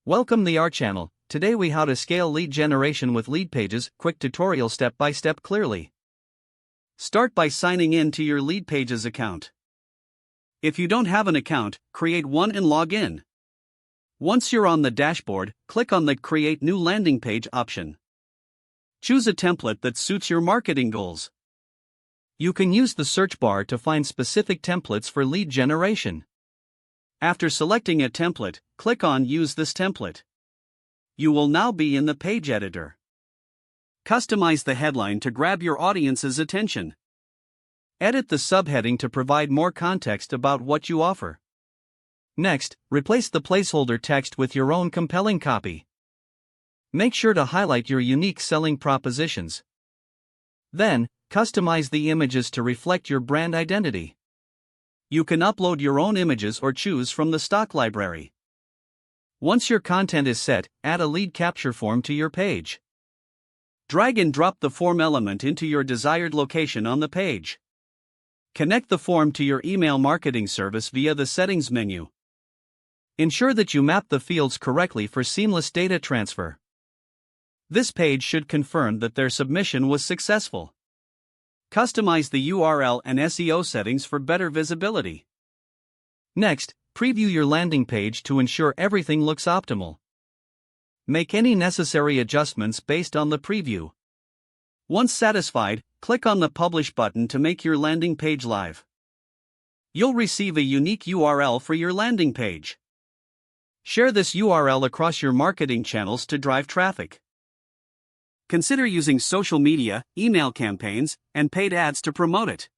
Welcome to our channel. Today we how to scale lead generation with Leadpages, quick tutorial step by step clearly. Start by signing in to your Leadpages account. If you don't have an account, create one and log in. Once you're on the dashboard, click on the Create New Landing Page option. Choose a template that suits your marketing goals. You can use the search bar to find specific templates for lead generation. After selecting a template, click on Use this template. You will now be in the page editor. Customize the headline to grab your audience's attention. Edit the subheading to provide more context about what you offer. Next, replace the placeholder text with your own compelling copy. Make sure to highlight your unique selling propositions. Then, customize the images to reflect your brand identity. You can upload your own images or choose from the stock library. Once your content is set, add a lead capture form to your page. Drag and drop the form element into your desired location on the page. Connect the form to your email marketing service via the settings menu. Ensure that you map the fields correctly for seamless data transfer. This page should confirm that their submission was successful. Customize the URL and SEO settings for better visibility. Next, preview your landing page to ensure everything looks optimal. Make any necessary adjustments based on the preview. Once satisfied, click on the Publish button to make your landing page live. You'll receive a unique URL for your landing page. Share this URL across your marketing channels to drive traffic. Consider using social media, email campaigns, and paid ads to promote it.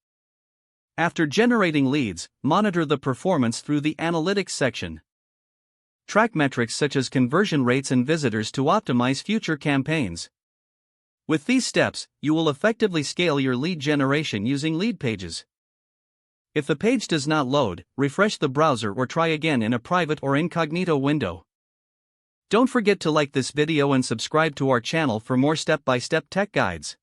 After generating leads, monitor the performance through the Analytics section. Track metrics such as conversion rates and visitors to optimize future campaigns. With these steps, you will effectively scale your lead generation using Leadpages. If the page does not load, refresh the browser or try again in a private or incognito window. Don't forget to like this video and subscribe to our channel for more step-by-step tech guides.